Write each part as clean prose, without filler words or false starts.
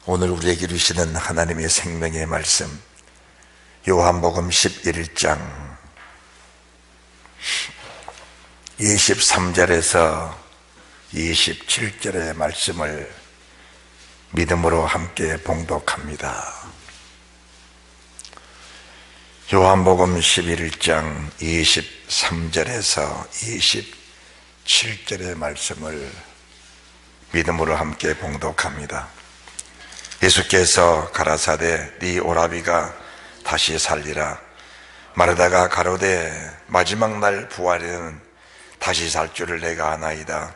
오늘 우리에게 주시는 하나님의 생명의 말씀, 요한복음 11장 23절에서 27절의 말씀을 믿음으로 함께 봉독합니다. 요한복음 11장 23절에서 27절의 말씀을 믿음으로 함께 봉독합니다. 예수께서 가라사대 네 오라비가 다시 살리라. 마르다가 가로되 마지막 날 부활에는 다시 살 줄을 내가 아나이다.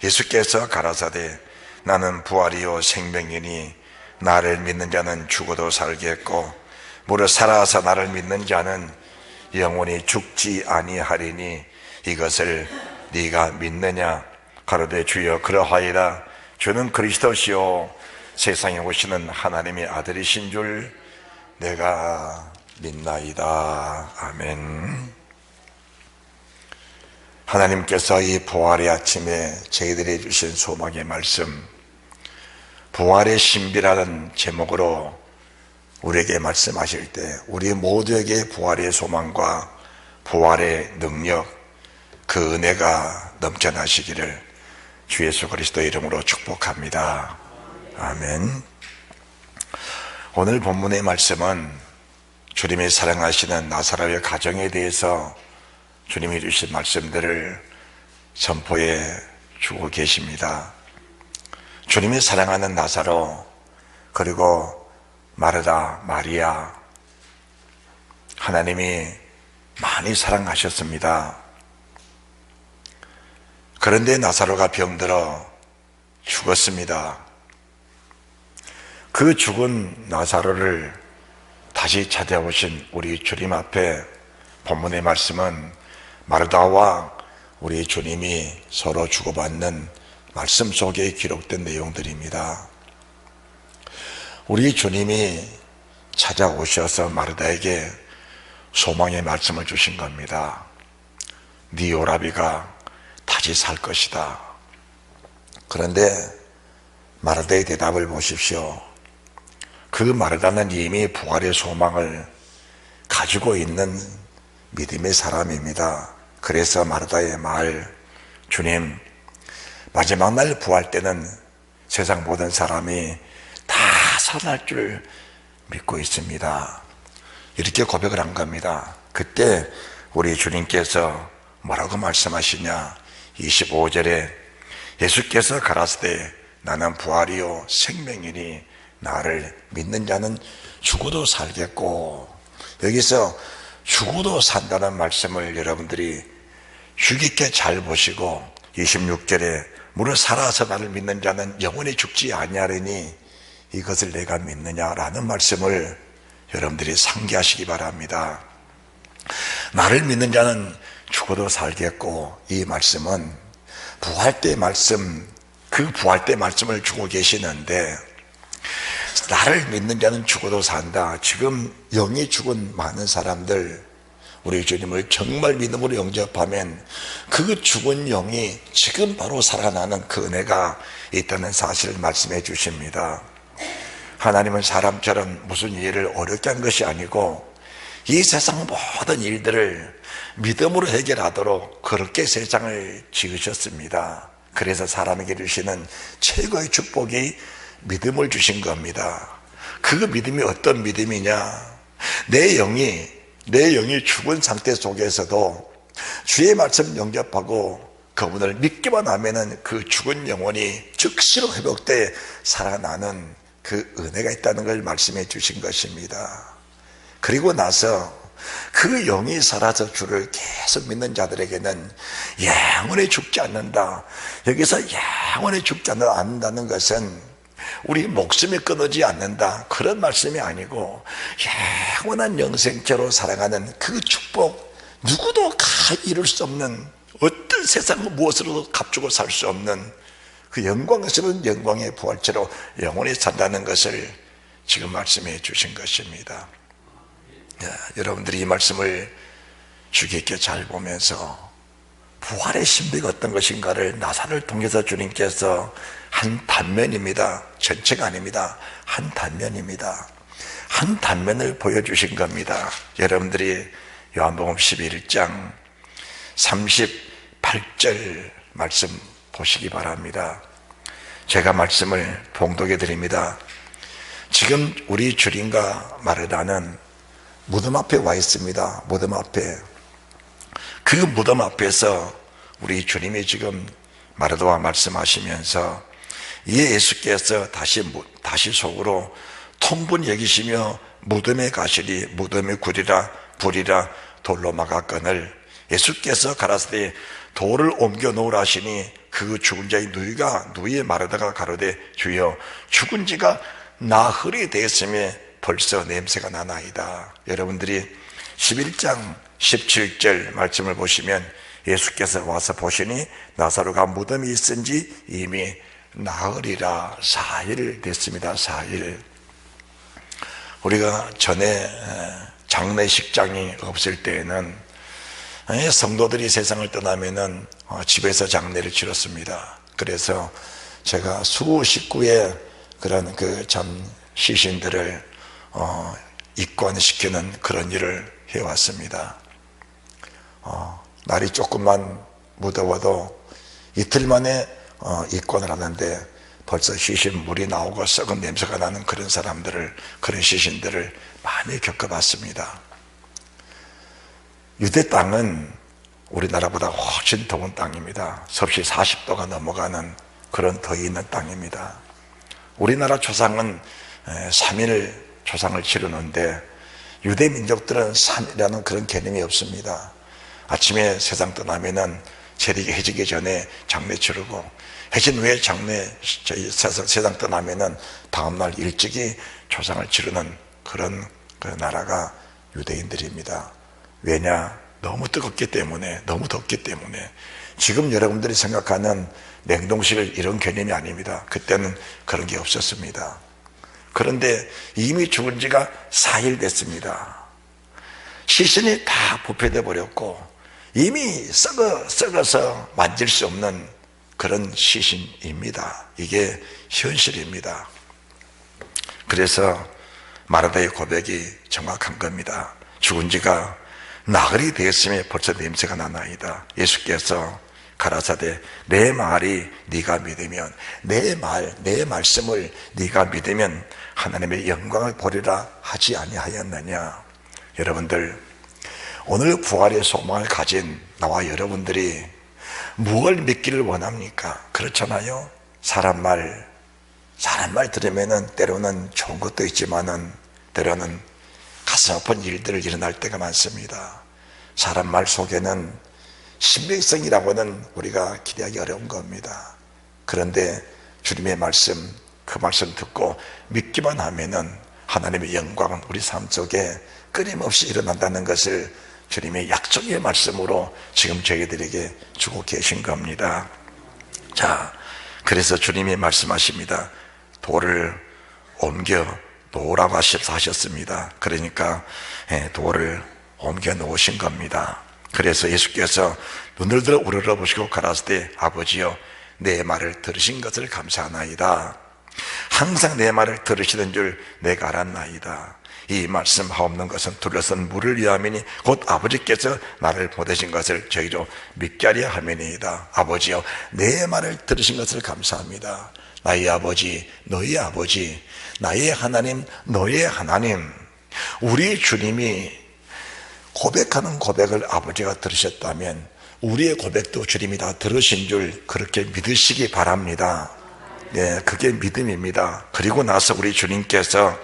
예수께서 가라사대 나는 부활이요 생명이니 나를 믿는 자는 죽어도 살겠고 무릇 살아서 나를 믿는 자는 영원히 죽지 아니하리니 이것을 네가 믿느냐? 가로되 주여 그러하이다. 주는 그리스도시요 세상에 오시는 하나님의 아들이신 줄 내가 믿나이다. 아멘. 하나님께서 이 부활의 아침에 저희들이 주신 소망의 말씀, 부활의 신비라는 제목으로 우리에게 말씀하실 때 우리 모두에게 부활의 소망과 부활의 능력, 그 은혜가 넘쳐나시기를 주 예수 그리스도 이름으로 축복합니다. 아멘. 오늘 본문의 말씀은 주님이 사랑하시는 나사로의 가정에 대해서 주님이 주신 말씀들을 선포해 주고 계십니다. 주님이 사랑하는 나사로, 그리고 마르다, 마리아, 하나님이 많이 사랑하셨습니다. 그런데 나사로가 병들어 죽었습니다. 그 죽은 나사로를 다시 찾아오신 우리 주님 앞에 본문의 말씀은 마르다와 우리 주님이 서로 주고받는 말씀 속에 기록된 내용들입니다. 우리 주님이 찾아오셔서 마르다에게 소망의 말씀을 주신 겁니다. 네 오라비가 다시 살 것이다. 그런데 마르다의 대답을 보십시오. 그 마르다는 이미 부활의 소망을 가지고 있는 믿음의 사람입니다. 그래서 마르다의 말, 주님, 마지막 날 부활 때는 세상 모든 사람이 다 살아날 줄 믿고 있습니다. 이렇게 고백을 한 겁니다. 그때 우리 주님께서 뭐라고 말씀하시냐? 25절에 예수께서 가라사대 나는 부활이요 생명이니 나를 믿는 자는 죽어도 살겠고, 여기서 죽어도 산다는 말씀을 여러분들이 주의 깊게 잘 보시고 26절에 무릇 살아서 나를 믿는 자는 영원히 죽지 아니하리니 이것을 내가 믿느냐라는 말씀을 여러분들이 상기하시기 바랍니다. 나를 믿는 자는 죽어도 살겠고, 이 말씀은 부활 때 말씀, 그 부활 때 말씀을 주고 계시는데, 나를 믿는 자는 죽어도 산다. 지금 영이 죽은 많은 사람들, 우리 주님을 정말 믿음으로 영접하면 그 죽은 영이 지금 바로 살아나는 그 은혜가 있다는 사실을 말씀해 주십니다. 하나님은 사람처럼 무슨 일을 어렵게 한 것이 아니고 이 세상 모든 일들을 믿음으로 해결하도록 그렇게 세상을 지으셨습니다. 그래서 사람에게 주시는 최고의 축복이 믿음을 주신 겁니다. 그 믿음이 어떤 믿음이냐? 내 영이 죽은 상태 속에서도 주의 말씀 영접하고 그분을 믿기만 하면은 그 죽은 영혼이 즉시로 회복돼 살아나는 그 은혜가 있다는 걸 말씀해 주신 것입니다. 그리고 나서 그 영이 살아서 주를 계속 믿는 자들에게는 영원히 죽지 않는다. 여기서 영원히 죽지 않는다는 것은 우리 목숨이 끊어지지 않는다, 그런 말씀이 아니고 영원한 영생체로 살아가는 그 축복, 누구도 이룰 수 없는, 어떤 세상 무엇으로도 값주고 살 수 없는 그 영광스러운 영광의 부활체로 영원히 산다는 것을 지금 말씀해 주신 것입니다. 여러분들이 이 말씀을 주의 깊게 잘 보면서 부활의 신비가 어떤 것인가를 나사로를 통해서 주님께서 한 단면입니다. 전체가 아닙니다. 한 단면입니다. 한 단면을 보여주신 겁니다. 여러분들이 요한복음 11장 38절 말씀 보시기 바랍니다. 제가 말씀을 봉독해 드립니다. 지금 우리 주님과 마르다는 무덤 앞에 와 있습니다. 무덤 앞에. 그 무덤 앞에서 우리 주님이 지금 마르다와 말씀하시면서 예수께서 다시 속으로 통분 여기시며 무덤에 가시리 무덤에 부리라 돌로 막았거늘 예수께서 가라사대 돌을 옮겨 놓으라 하시니 그 죽은 자의 누이의 마르다가 가로되 주여 죽은 지가 나흘이 되었으며 벌써 냄새가 나나이다. 여러분들이 11장 17절 말씀을 보시면 예수께서 와서 보시니 나사로가 무덤에 있은 지 이미 나흘이라 4일 됐습니다. 4일. 우리가 전에 장례식장이 없을 때에는 성도들이 세상을 떠나면은 집에서 장례를 치렀습니다. 그래서 제가 수십구의 그런 시신들을 입관시키는 그런 일을 해왔습니다. 날이 조금만 무더워도 이틀 만에 입관을 하는데 벌써 시신 물이 나오고 썩은 냄새가 나는 그런 시신들을 많이 겪어봤습니다. 유대 땅은 우리나라보다 훨씬 더운 땅입니다. 섭씨 40도가 넘어가는 그런 더위 있는 땅입니다. 우리나라 조상은 3일 조상을 치르는데 유대 민족들은 3일이라는 그런 개념이 없습니다. 아침에 세상 떠나면은 재리가 해지기 전에 장례 치르고 해진 후에 세상 떠나면은 다음날 일찍이 조상을 치르는 그런 그 나라가 유대인들입니다. 왜냐? 너무 뜨겁기 때문에, 너무 덥기 때문에. 지금 여러분들이 생각하는 냉동실 이런 개념이 아닙니다. 그때는 그런 게 없었습니다. 그런데 이미 죽은 지가 4일 됐습니다. 시신이 다 부패돼 버렸고 이미 썩어서 만질 수 없는 그런 시신입니다. 이게 현실입니다. 그래서 마르다의 고백이 정확한 겁니다. 죽은 지가 나흘이 되었으며 벌써 냄새가 나나이다. 예수께서 가라사대 내 말이 네가 믿으면 내 말씀을 네가 믿으면 하나님의 영광을 보리라 하지 아니하였느냐. 여러분들, 오늘 부활의 소망을 가진 나와 여러분들이 무엇을 믿기를 원합니까? 그렇잖아요. 사람 말 들으면은 때로는 좋은 것도 있지만은 때로는 가슴 아픈 일들을 일어날 때가 많습니다. 사람 말 속에는 신빙성이라고는 우리가 기대하기 어려운 겁니다. 그런데 주님의 말씀, 그 말씀 듣고 믿기만 하면은 하나님의 영광은 우리 삶 속에 끊임없이 일어난다는 것을 주님의 약속의 말씀으로 지금 저희들에게 주고 계신 겁니다. 자, 그래서 주님이 말씀하십니다. 돌을 옮겨 놓으라고 하셨습니다. 그러니까 돌을 옮겨 놓으신 겁니다. 그래서 예수께서 눈을 들어 우러러보시고 가라사대 아버지여 내 말을 들으신 것을 감사하나이다. 항상 내 말을 들으시는 줄 내가 알았나이다. 이 말씀하옵는 것은 둘러선 물을 위함이니 곧 아버지께서 나를 보내신 것을 저희로 믿게 하려 함이니이다. 아버지여 내 말을 들으신 것을 감사합니다. 나의 아버지, 너의 아버지, 나의 하나님, 너의 하나님. 우리 주님이 고백하는 고백을 아버지가 들으셨다면 우리의 고백도 주님이 다 들으신 줄 그렇게 믿으시기 바랍니다. 네, 그게 믿음입니다. 그리고 나서 우리 주님께서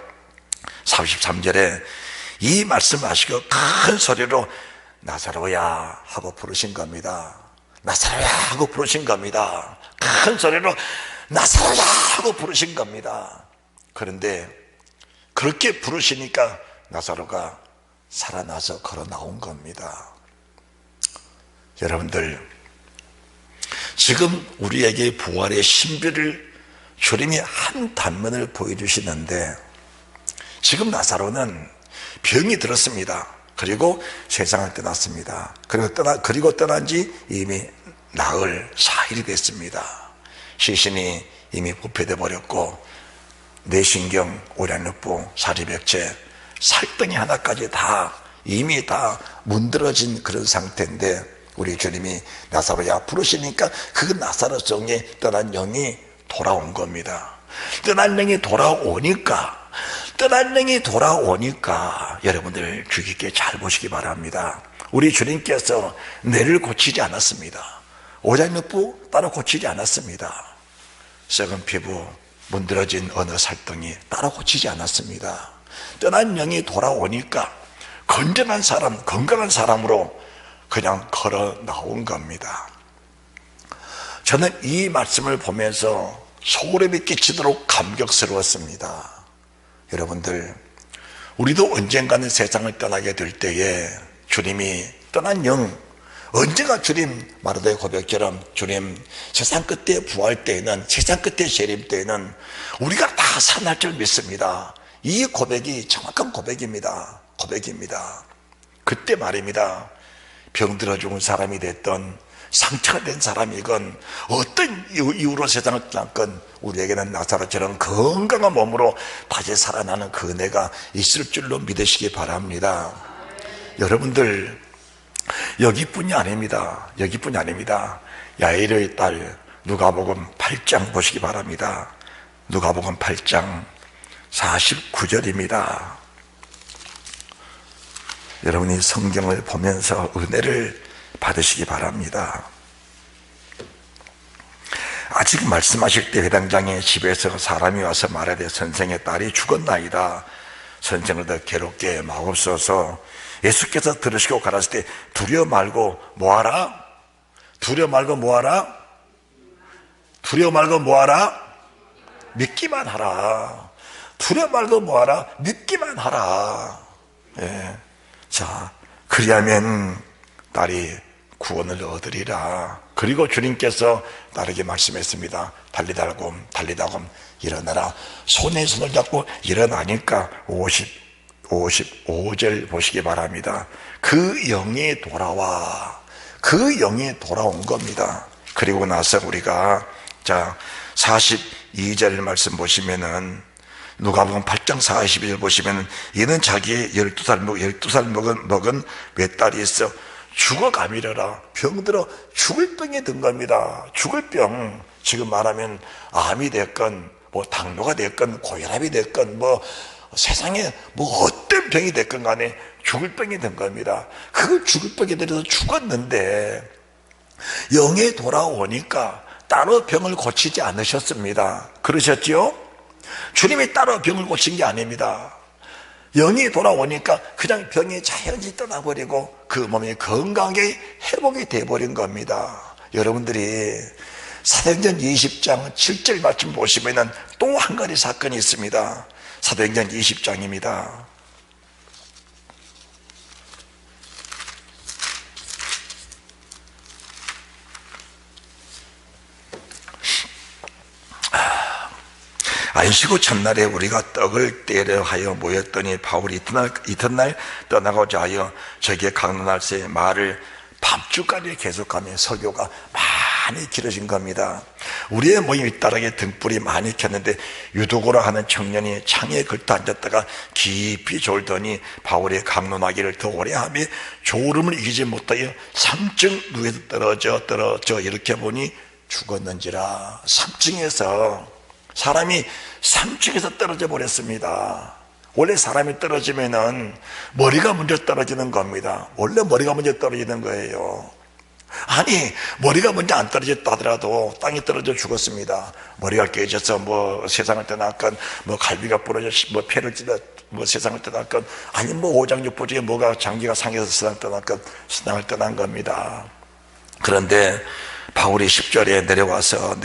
33절에 이 말씀하시고 큰 소리로 나사로야 하고 부르신 겁니다. 나사로야 하고 부르신 겁니다. 큰 소리로 나사로야 하고 부르신 겁니다. 그런데 그렇게 부르시니까 나사로가 살아나서 걸어 나온 겁니다. 여러분들, 지금 우리에게 부활의 신비를 주님이 한 단면을 보여주시는데 지금 나사로는 병이 들었습니다. 그리고 세상을 떠났습니다. 그리고 떠난 지 이미 나흘 4일이 됐습니다. 시신이 이미 부패돼 버렸고 뇌신경, 오량육부, 사리백체, 살덩이 하나까지 다 이미 다 문드러진 그런 상태인데 우리 주님이 나사로야 부르시니까 그 나사로 속에 떠난 영이 돌아온 겁니다. 떠난 영이 돌아오니까 여러분들 주의 깊게 잘 보시기 바랍니다. 우리 주님께서 뇌를 고치지 않았습니다. 오장육부 따로 고치지 않았습니다. 썩은 피부, 문드러진 어느 살덩이 따로 고치지 않았습니다. 떠난 영이 돌아오니까 건강한 사람으로 그냥 걸어 나온 겁니다. 저는 이 말씀을 보면서 소름이 끼치도록 감격스러웠습니다. 여러분들, 우리도 언젠가는 세상을 떠나게 될 때에 주님이 떠난 영, 언제가 주님 마르다의 고백처럼 주님 세상 끝에 부활 때에는, 세상 끝에 재림 때에는 우리가 다 살아날 줄 믿습니다. 이 고백이 정확한 고백입니다. 그때 말입니다. 병들어 죽은 사람이 됐던, 상처가 된 사람이건 어떤 이유로 세상을 떠났건 우리에게는 나사로처럼 건강한 몸으로 다시 살아나는 그 은혜가 있을 줄로 믿으시기 바랍니다. 여러분들, 여기뿐이 아닙니다. 야이로의 딸 누가복음 8장 보시기 바랍니다. 누가복음 8장 49절입니다. 여러분이 성경을 보면서 은혜를 받으시기 바랍니다. 아직 말씀하실 때 회당장의 집에서 사람이 와서 말하되 선생의 딸이 죽었나이다. 선생을 더 괴롭게 마옵소서. 예수께서 들으시고 가라사대 두려워 말고 뭐하라? 믿기만 하라. 두려워 말고 뭐하라? 믿기만 하라. 예. 자, 그리하면 딸이 구원을 얻으리라. 그리고 주님께서 딸에게 말씀했습니다. 달리다곰 일어나라. 손에 손을 잡고 일어나니까 55절 보시기 바랍니다. 그 영이 돌아온 겁니다. 그리고 나서 우리가 자 42절 말씀 보시면은 누가복음 8장 42절 보시면은 이는 자기의 12살 먹은 외딸이 있어 죽어가미려라. 병들어 죽을 병이 든 겁니다. 죽을 병. 지금 말하면 암이 됐건 뭐 당뇨가 됐건 고혈압이 됐건 뭐 세상에 뭐 어떤 병이 됐건 간에 죽을 병이 된 겁니다. 그 죽을 병에 들어서 죽었는데 영에 돌아오니까 따로 병을 고치지 않으셨습니다. 그러셨죠? 주님이 따로 병을 고친 게 아닙니다. 영이 돌아오니까 그냥 병이 자연히 떠나버리고 그 몸이 건강하게 회복이 돼버린 겁니다. 여러분들이 사도행전 20장 7절 말씀 보시면 또 한 가지 사건이 있습니다. 사도행전 20장입니다. 안식구 첫날에 우리가 떡을 떼려 하여 모였더니 바울이 이튿날 떠나고자 하여 저기에 강론할새 말을 밤중까지 계속하며 설교가 많이 길어진 겁니다. 우리의 모임 잇따르게 등불이 많이 켰는데 유도고라 하는 청년이 창에 걸터 앉았다가 깊이 졸더니 바울이 강론하기를 더 오래 하며 졸음을 이기지 못하여 3층 누에서 떨어져 이렇게 보니 죽었는지라. 3층에서 사람이 3층에서 떨어져 버렸습니다. 원래 사람이 떨어지면은 머리가 먼저 떨어지는 겁니다. 원래 머리가 먼저 떨어지는 거예요. 아니, 머리가 먼저 안 떨어졌다 하더라도 땅에 떨어져 죽었습니다. 머리가 깨져서 뭐 세상을 떠났건, 뭐 갈비가 부러져 뭐 폐를 찔러 뭐 세상을 떠났건, 아니 뭐 오장육부 중에 뭐가 장기가 상해서 세상을 떠났건 세상을 떠난 겁니다. 그런데 바울이 10절에 내려가서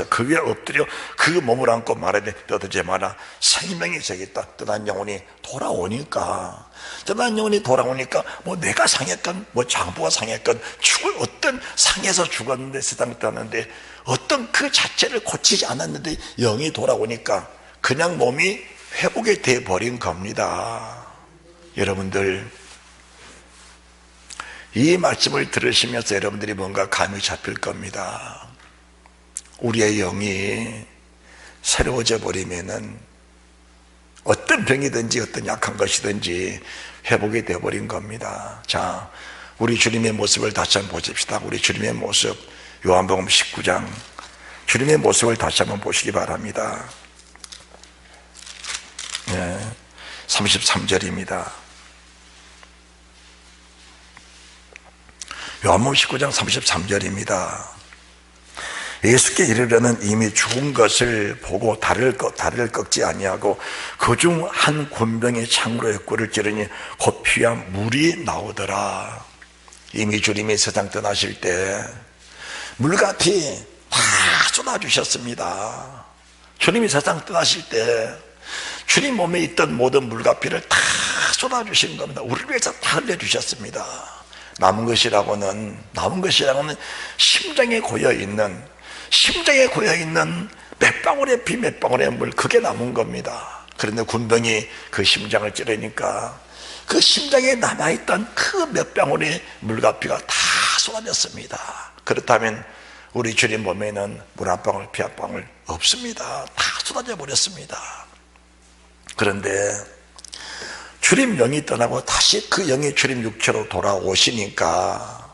그 위에 엎드려 그 몸을 안고 말하되 떠들지 마라. 생명이 저기있다. 떠난 영혼이 돌아오니까 뭐 내가 상했건 뭐 장부가 상했건 죽을 어떤 상해서 죽었는데 세상을 떠났는데 어떤 그 자체를 고치지 않았는데 영이 돌아오니까 그냥 몸이 회복이 돼버린 겁니다. 여러분들, 이 말씀을 들으시면서 여러분들이 뭔가 감이 잡힐 겁니다. 우리의 영이 새로워져 버리면은 어떤 병이든지 어떤 약한 것이든지 회복이 되어버린 겁니다. 자, 우리 주님의 모습을 다시 한번 보십시다. 우리 주님의 모습, 요한복음 19장 주님의 모습을 다시 한번 보시기 바랍니다. 33절입니다. 요한복음 19장 33절입니다. 예수께 이르려는 이미 죽은 것을 보고 다리를 꺾지 아니하고 그중 한 군병이 창으로 꿀을 찌르니 곧 피와 물이 나오더라. 이미 주님이 세상 떠나실 때 물과 피 다 쏟아주셨습니다. 주님이 세상 떠나실 때 주님 몸에 있던 모든 물과 피를 다 쏟아주신 겁니다. 우리를 위해서 다 흘려주셨습니다. 남은 것이라고는 심장에 고여있는 몇 방울의 피 몇 방울의 물, 그게 남은 겁니다. 그런데 군병이 그 심장을 찌르니까 그 심장에 남아있던 그 몇 방울의 물과 피가 다 쏟아졌습니다. 그렇다면 우리 주님 몸에는 물 한 방울 피 한 방울 없습니다. 다 쏟아져 버렸습니다. 그런데 주님 영이 떠나고 다시 그 영이 주님 육체로 돌아오시니까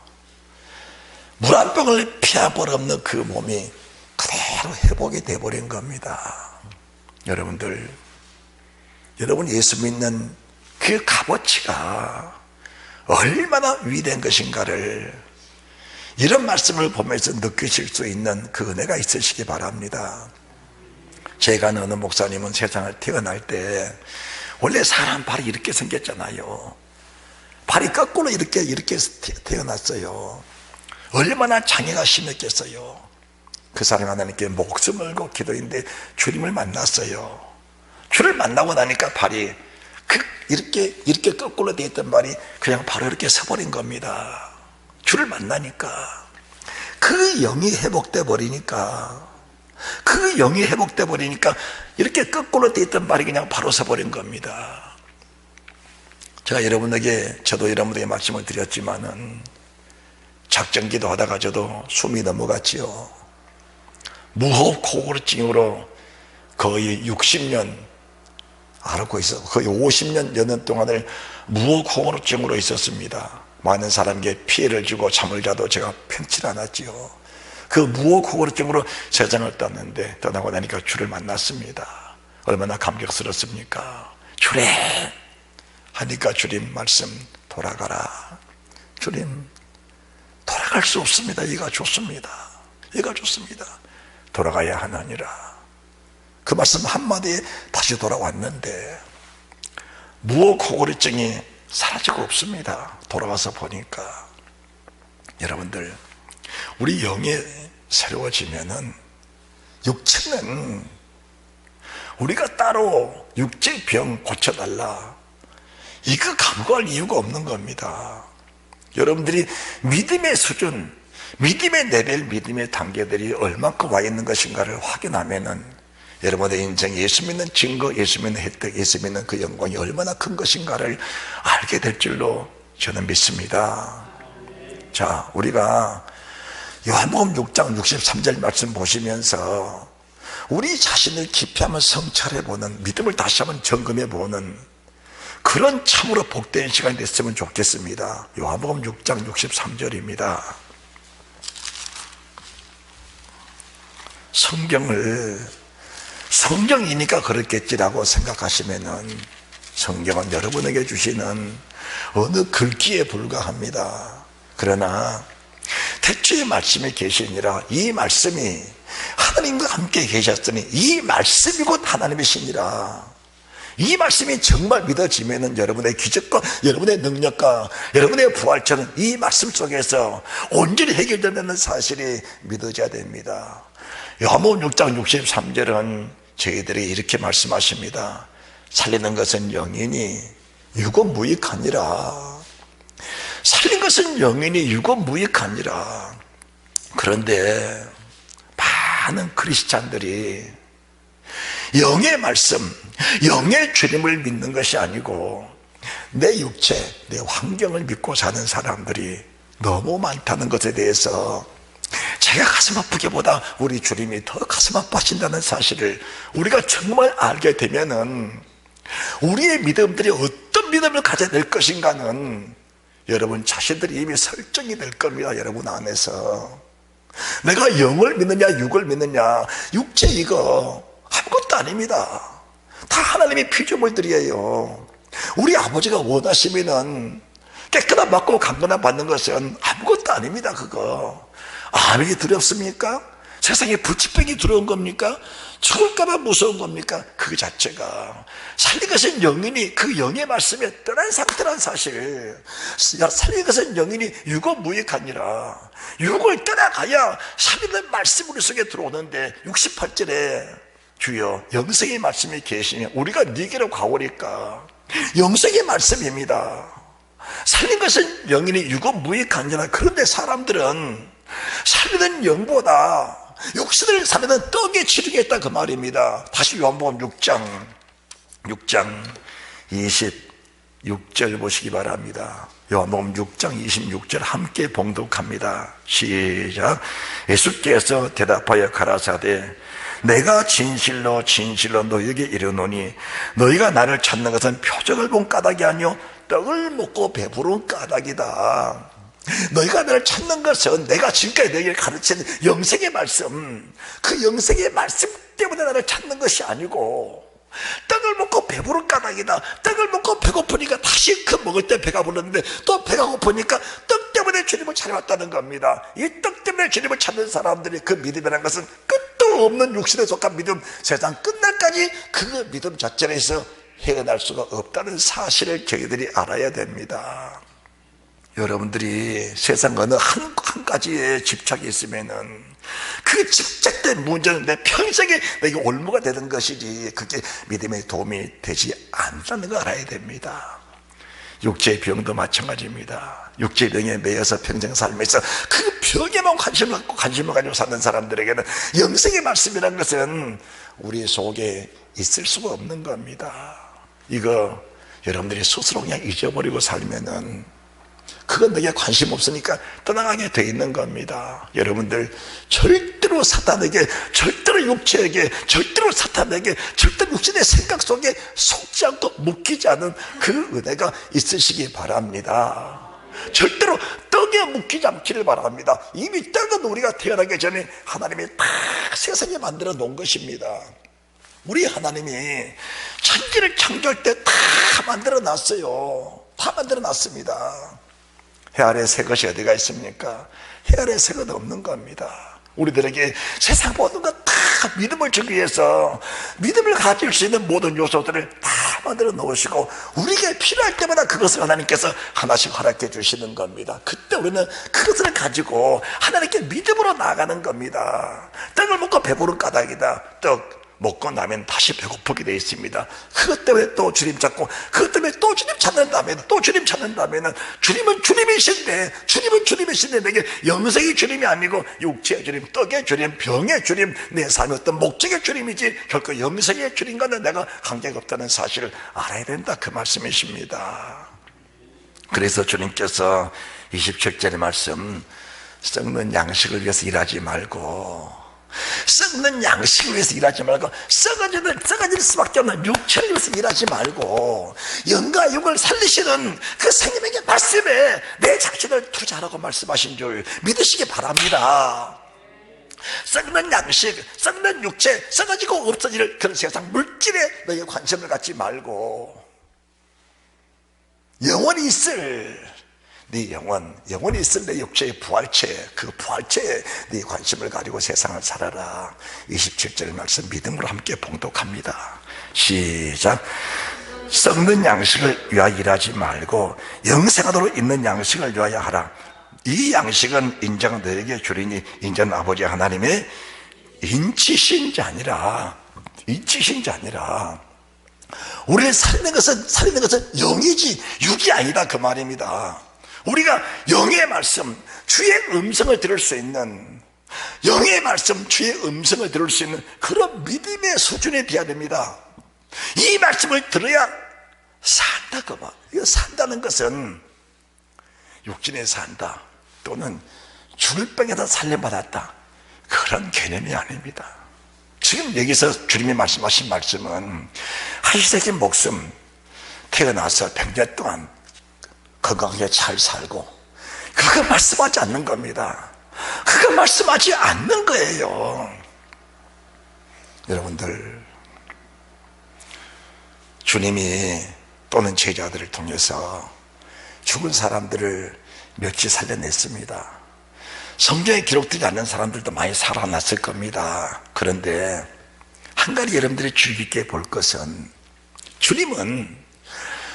물 한 방울 피 한 방울 없는 그 몸이 그대로 회복이 되어버린 겁니다. 여러분 예수 믿는 그 값어치가 얼마나 위대한 것인가를 이런 말씀을 보면서 느끼실 수 있는 그 은혜가 있으시기 바랍니다. 제가 아는 어느 목사님은 세상을 태어날 때 원래 사람 발이 이렇게 생겼잖아요. 발이 거꾸로 이렇게 태어났어요. 얼마나 장애가 심했겠어요. 그 사람이 하나님께 목숨을 걸고 기도했는데 주님을 만났어요. 주를 만나고 나니까 발이 이렇게 거꾸로 되어 있던 발이 그냥 바로 이렇게 서버린 겁니다. 주를 만나니까 그 영이 회복돼 버리니까 이렇게 거꾸로 되어 있던 발이 그냥 바로 서버린 겁니다. 제가 저도 여러분에게 말씀을 드렸지만은 작전기도 하다가 저도 숨이 넘어갔지요. 무호흡호흡증으로 거의 60년 앓고 있어 거의 50년 여는 동안을 무호흡호흡증으로 있었습니다. 많은 사람에게 피해를 주고 잠을 자도 제가 편치 않았지요. 그 무호흡호흡증으로 세상을 떠나고 나니까 주를 만났습니다. 얼마나 감격스럽습니까? 주래 하니까 주님 말씀 돌아가라. 주님 돌아갈 수 없습니다. 이가 좋습니다. 돌아가야 하느니라. 그 말씀 한마디에 다시 돌아왔는데 무호흡호흡증이 사라지고 없습니다. 돌아와서 보니까 여러분들 우리 영이 새로워지면은 육체는 우리가 따로 육체병 고쳐달라 이거 강구할 이유가 없는 겁니다. 여러분들이 믿음의 수준, 믿음의 레벨, 믿음의 단계들이 얼마큼 와 있는 것인가를 확인하면은 여러분의 인생 예수 믿는 증거, 예수 믿는 혜택, 예수 믿는 그 영광이 얼마나 큰 것인가를 알게 될 줄로 저는 믿습니다. 자, 우리가 요한복음 6장 63절 말씀 보시면서 우리 자신을 깊이 한번 성찰해보는, 믿음을 다시 한번 점검해보는 그런 참으로 복된 시간이 됐으면 좋겠습니다. 요한복음 6장 63절입니다. 성경이니까 그렇겠지라고 생각하시면은 성경은 여러분에게 주시는 어느 글귀에 불과합니다. 그러나 태초에 말씀이 계시니라, 이 말씀이 하나님과 함께 계셨으니 이 말씀이 곧 하나님이시니라. 이 말씀이 정말 믿어지면은 여러분의 기적과 여러분의 능력과 여러분의 부활처럼 이 말씀 속에서 온전히 해결되는 사실이 믿어져야 됩니다. 요한복음 6장 63절은 저희들이 이렇게 말씀하십니다. 살리는 것은 영이니 유고무익하니라. 살린 것은 영이니 유고무익하니라. 그런데 많은 크리스찬들이 영의 말씀, 영의 주님을 믿는 것이 아니고 내 육체, 내 환경을 믿고 사는 사람들이 너무 많다는 것에 대해서 제가 가슴 아프기보다 우리 주님이 더 가슴 아파하신다는 사실을 우리가 정말 알게 되면은 우리의 믿음들이 어떤 믿음을 가져야 될 것인가는 여러분 자신들이 이미 설정이 될 겁니다. 여러분 안에서 내가 영을 믿느냐 육을 믿느냐, 육체 이거 아무것도 아닙니다. 다 하나님의 피조물들이에요. 우리 아버지가 원하시면은 깨끗한 받고 강건한 받는 것은 아무것도 아닙니다. 그거 암이 두렵습니까? 세상에 불치병이 두려운 겁니까? 죽을까봐 무서운 겁니까? 그 자체가 살린 것은 영이니 그 영의 말씀에 떠난 상태란 사실. 살린 것은 영이니 유고무익하니라. 육을 떠나가야 살리는 말씀 우리 속에 들어오는데 68절에 주여 영생의 말씀이 계시면 우리가 네게로 가오리까. 영생의 말씀입니다. 살린 것은 영이니 유고무익하니라. 그런데 사람들은 살리는 영보다 육신을 살리는 떡에 치르겠다 그 말입니다. 다시 요한복음 6장 26절 보시기 바랍니다. 요한복음 6장 26절 함께 봉독합니다. 시작. 예수께서 대답하여 가라사대 내가 진실로 진실로 너희에게 이르노니 너희가 나를 찾는 것은 표적을 본 까닭이 아니요 떡을 먹고 배부른 까닭이다. 너희가 나를 찾는 것은 내가 지금까지 너희에게 가르친 영생의 말씀, 그 영생의 말씀 때문에 나를 찾는 것이 아니고 떡을 먹고 배부른 까닭이다. 떡을 먹고 배고프니까 다시 그 먹을 때 배가 부르는데 또 배가 고프니까 떡 때문에 주님을 찾아왔다는 겁니다. 이 떡 때문에 주님을 찾는 사람들이 그 믿음이라는 것은 끝도 없는 육신에 속한 믿음, 세상 끝날까지 그 믿음 자체에서 헤어날 수가 없다는 사실을 저희들이 알아야 됩니다. 여러분들이 세상 어느 한 가지에 집착이 있으면은 그 집착된 문제는 내 평생에 내게 올무가 되는 것이지 그게 믿음에 도움이 되지 않다는 걸 알아야 됩니다. 육체의 병도 마찬가지입니다. 육체의 병에 매여서 평생 살면서 그 병에만 관심을 가지고 사는 사람들에게는 영생의 말씀이라는 것은 우리 속에 있을 수가 없는 겁니다. 이거 여러분들이 스스로 그냥 잊어버리고 살면은 그건 내게 관심 없으니까 떠나가게 돼 있는 겁니다. 여러분들 절대로 사탄에게, 절대로 육체에게, 절대로 사탄에게, 절대로 육신의 생각 속에 속지 않고 묶이지 않은 그 은혜가 있으시기 바랍니다. 절대로 떡에 묶이지 않기를 바랍니다. 이미 떡은 우리가 태어나기 전에 하나님이 다 세상에 만들어 놓은 것입니다. 우리 하나님이 천지를 창조할 때 다 만들어 놨어요. 다 만들어 놨습니다. 해 아래 새 것이 어디가 있습니까? 해 아래 새 것 없는 겁니다. 우리들에게 세상 모든 것 다 믿음을 주기 위해서 믿음을 가질 수 있는 모든 요소들을 다 만들어 놓으시고 우리에게 필요할 때마다 그것을 하나님께서 하나씩 허락해 주시는 겁니다. 그때 우리는 그것을 가지고 하나님께 믿음으로 나아가는 겁니다. 떡을 먹고 배부른 까닭이다. 떡 먹고 나면 다시 배고프게 되어 있습니다. 그것 때문에 또 주님 찾고 그것 때문에 또 주님 찾는다면 또 주님 찾는다면 주님은 주님이신데 주님은 주님이신데 내게 영생의 주님이 아니고 육체의 주님, 떡의 주님, 병의 주님, 내 삶의 어떤 목적의 주님이지 결코 영생의 주님과는 내가 관계가 없다는 사실을 알아야 된다 그 말씀이십니다. 그래서 주님께서 27절의 말씀 썩는 양식을 위해서 일하지 말고 썩는 양식을 위해서 일하지 말고 썩어질 수밖에 없는 육체를 위해서 일하지 말고 영과 육을 살리시는 그 생명의 말씀에 내 자신을 투자하라고 말씀하신 줄 믿으시기 바랍니다. 썩는 양식, 썩는 육체, 썩어지고 없어질 그런 세상 물질에 너희 관심을 갖지 말고 영원히 있을 네 영원히 있을 내 육체의 부활체, 그 부활체에 네 관심을 가지고 세상을 살아라. 27절 말씀 믿음으로 함께 봉독합니다. 시작. 썩는 양식을 위하여 일하지 말고 영생하도록 있는 양식을 위하여 하라. 이 양식은 인자가 너에게 주리니 인자는 아버지 하나님의 인치신 자 아니라 우리를 살리는 것은 영이지 육이 아니다 그 말입니다. 우리가 영의 말씀, 주의 음성을 들을 수 있는 영의 말씀, 주의 음성을 들을 수 있는 그런 믿음의 수준에 돼야 됩니다. 이 말씀을 들어야 산다 그 말. 이거 산다는 것은 육신에 산다 또는 죽을 병에다 살려받았다, 그런 개념이 아닙니다. 지금 여기서 주님이 말씀하신 말씀은 하시세기 목숨 태어나서 100년 동안 건강하게 잘 살고, 그거 말씀하지 않는 겁니다. 그거 말씀하지 않는 거예요. 여러분들, 주님이 또는 제자들을 통해서 죽은 사람들을 며칠 살려냈습니다. 성경에 기록되지 않는 사람들도 많이 살아났을 겁니다. 그런데 한 가지 여러분들이 주의 깊게 볼 것은, 주님은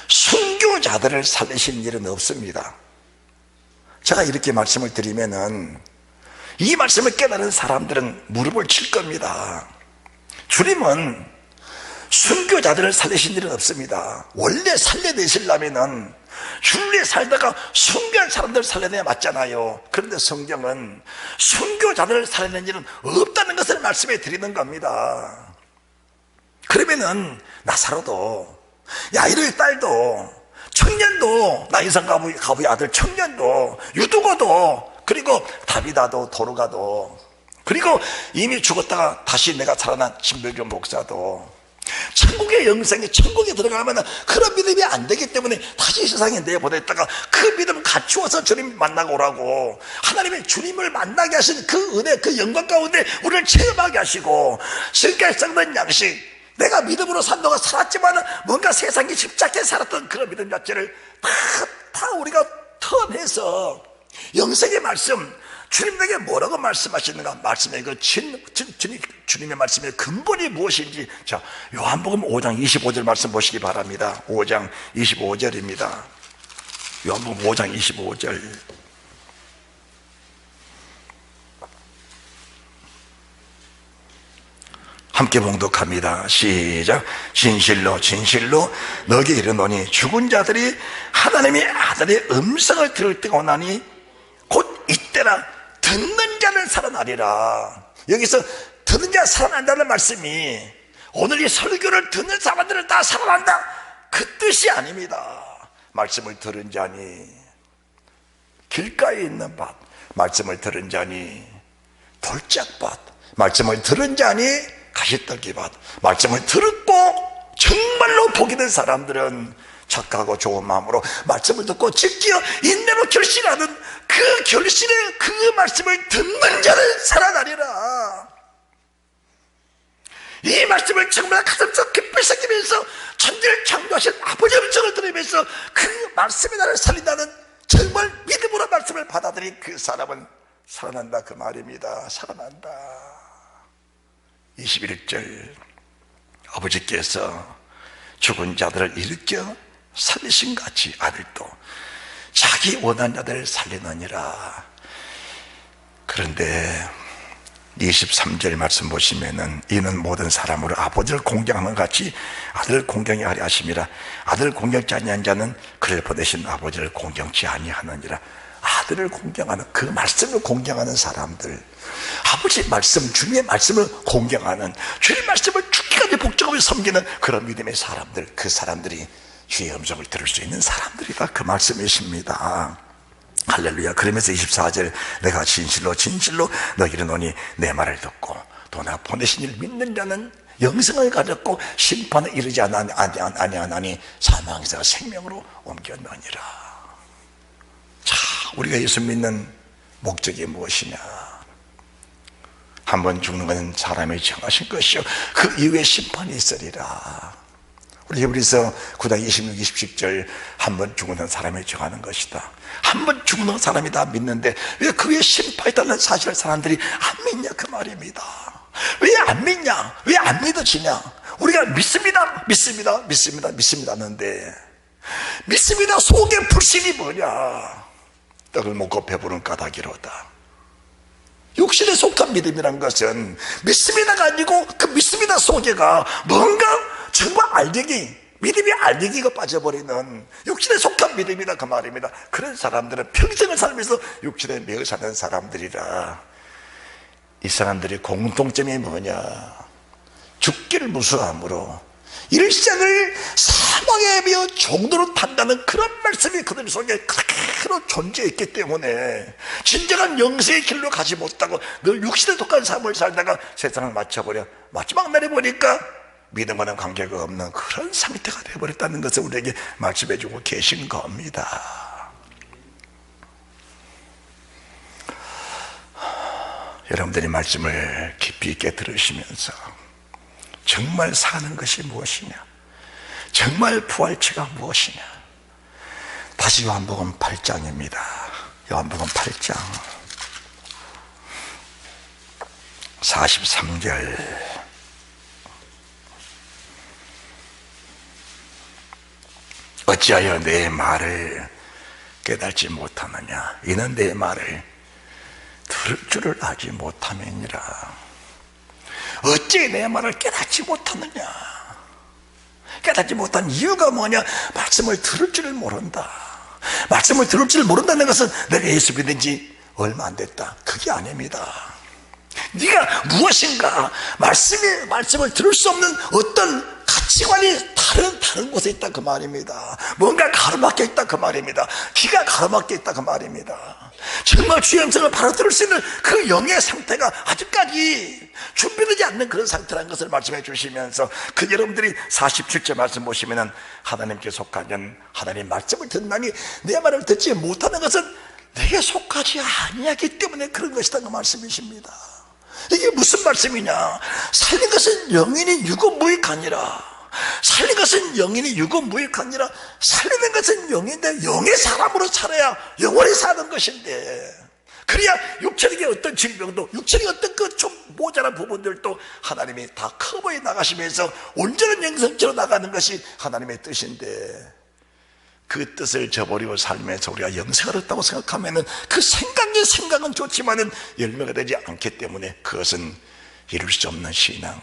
순교자들을 살리신 일은 없습니다. 제가 이렇게 말씀을 드리면은 이 말씀을 깨달은 사람들은 무릎을 칠 겁니다. 주님은 순교자들을 살리신 일은 없습니다. 원래 살려내시려면은 주님이 살다가 순교한 사람들을 살려내야 맞잖아요. 그런데 성경은 순교자들을 살려낸 일은 없다는 것을 말씀해 드리는 겁니다. 그러면은 나사로도, 야이로의 딸도, 청년도, 나인성 가부의 아들 청년도, 유두고도, 그리고 다비다도, 도르가도, 그리고 이미 죽었다가 다시 내가 살아난 신별교 목사도, 천국의 영생이, 천국에 들어가면 그런 믿음이 안 되기 때문에 다시 세상에 내보냈다가 그 믿음을 갖추어서 주님 만나고 오라고, 하나님의 주님을 만나게 하신 그 은혜, 그 영광 가운데 우리를 체험하게 하시고, 지금까지 썩는 양식, 내가 믿음으로 산다고 살았지만 뭔가 세상에 집착해 살았던 그런 믿음 자체를 다 우리가 턴해서 영생의 말씀, 주님에게 뭐라고 말씀하시는가, 말씀의 그 주님의 말씀의 근본이 무엇인지, 자, 요한복음 5장 25절 말씀 보시기 바랍니다. 5장 25절입니다. 요한복음 5장 25절. 함께 봉독합니다. 시작. 진실로 진실로 너에게 이르노니 죽은 자들이 하나님의 아들의 음성을 들을 때가 오나니 곧 이때라 듣는 자는 살아나리라. 여기서 듣는 자 살아난다는 말씀이 오늘 이 설교를 듣는 사람들은 다 살아난다, 그 뜻이 아닙니다. 말씀을 들은 자니 길가에 있는 밭, 말씀을 들은 자니 돌짝밭, 말씀을 들은 자니 가시떨기밭, 말씀을 듣고 정말로 복이 된 사람들은 착하고 좋은 마음으로 말씀을 듣고 지키어 인내로 결실하는 그 결실의 그 말씀을 듣는 자는 살아나리라. 이 말씀을 정말 가슴속 깊이 새기면서 천지를 창조하신 아버지의 음성을 들으면서 그 말씀이 나를 살린다는 정말 믿음으로 말씀을 받아들인 그 사람은 살아난다, 그 말입니다. 살아난다. 21절. 아버지께서 죽은 자들을 일으켜 살리신 같이 아들도 자기 원한 자들을 살리느니라. 그런데 23절 말씀 보시면은 이는 모든 사람으로 아버지를 공경하는 같이 아들을 공경하게 하려 하심이라. 아들을 공경치 아니한 자는 그를 보내신 아버지를 공경치 아니하느니라. 아들을 공경하는, 그 말씀을 공경하는 사람들, 아버지 말씀, 주님의 말씀을 공경하는, 주님의 말씀을 죽기까지 복종하며 섬기는 그런 믿음의 사람들, 그 사람들이 주의 음성을 들을 수 있는 사람들이다, 그 말씀이십니다. 할렐루야. 그러면서 24절, 내가 진실로 진실로 너희를 이르노니 내 말을 듣고 또 나 보내신 이를 믿는 자는 영생을 가졌고 심판에 이르지 아니하나니 사망에서 생명으로 옮겨느니라. 자, 우리가 예수 믿는 목적이 무엇이냐? 한 번 죽는 것은 사람이 정하신 것이요 그 이후에 심판이 있으리라. 우리 히브리서 9장 26, 27절, 한 번 죽는 사람이 정하는 것이다. 한 번 죽는 사람이 다 믿는데 왜 그 위에 심판이 있다는 사실을 사람들이 안 믿냐, 그 말입니다. 왜 안 믿냐? 왜 안 믿어지냐? 우리가 믿습니다, 믿습니다, 믿습니다, 믿습니다 하는데 믿습니다 속에 불신이 뭐냐? 떡을 먹고 배부른 까닭이로다. 육신에 속한 믿음이란 것은 믿습니다가 아니고 그 믿습니다 속에가 뭔가 정말 알갱이, 믿음이 알갱이가 빠져버리는 육신에 속한 믿음이다, 그 말입니다. 그런 사람들은 평생을 살면서 육신에 매여 사는 사람들이라. 이 사람들의 공통점이 뭐냐? 죽기를 무서워함으로 일생을 사망의 비어 종로로 탄다는 그런 말씀이 그들 속에 그대로 존재했기 때문에 진정한 영생의 길로 가지 못하고 늘 육신에 독한 삶을 살다가 세상을 마쳐버려 마지막 날에 보니까 믿음과는 관계가 없는 그런 상태가 되어버렸다는 것을 우리에게 말씀해 주고 계신 겁니다. 여러분들이 말씀을 깊이 있게 들으시면서 정말 사는 것이 무엇이냐, 정말 부활체가 무엇이냐, 다시 요한복음 8장입니다. 요한복음 8장 43절. 어찌하여 내 말을 깨닫지 못하느냐, 이는 내 말을 들을 줄을 알지 못함이니라. 어찌 내 말을 깨닫지 못하느냐, 깨닫지 못한 이유가 뭐냐, 말씀을 들을 줄을 모른다. 말씀을 들을 줄을 모른다는 것은 내가 예수 믿은 지 얼마 안 됐다, 그게 아닙니다. 네가 무엇인가, 말씀을 들을 수 없는 어떤 가치관이 다른 곳에 있다 그 말입니다. 뭔가 가로막혀 있다 그 말입니다. 귀가 가로막혀 있다 그 말입니다. 정말 주의 음성을 바로 들을 수 있는 그 영의 상태가 아직까지 준비되지 않는 그런 상태라는 것을 말씀해 주시면서, 그 여러분들이 47절 말씀 보시면은 하나님께 속하면 하나님 말씀을 듣나니 내 말을 듣지 못하는 것은 내게 속하지 아니하기 때문에 그런 것이다 그 말씀이십니다. 이게 무슨 말씀이냐, 살린 것은 영인이 유고무익하니라. 살린 것은 영인이 유고무익하니라. 살리는 것은 영인데 영의 사람으로 살아야 영원히 사는 것인데, 그래야 육체적인 어떤 질병도, 육체적인 어떤 그 좀 모자란 부분들도 하나님이 다 커버해 나가시면서 온전한 영성체로 나가는 것이 하나님의 뜻인데, 그 뜻을 저버리고 살면서 우리가 영생을 얻다고 생각하면은 그 생각은 좋지만은 열매가 되지 않기 때문에 그것은 이룰 수 없는 신앙,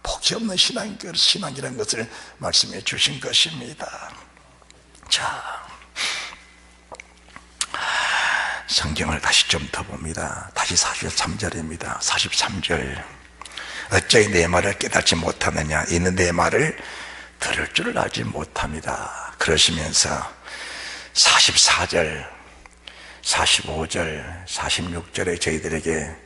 복이 없는 신앙이라는 것을 말씀해 주신 것입니다. 자, 성경을 다시 좀 더 봅니다. 다시 43절입니다. 43절. 어찌 내 말을 깨닫지 못하느냐, 이는 내 말을 들을 줄을 알지 못합니다. 그러시면서 44절, 45절, 46절에 저희들에게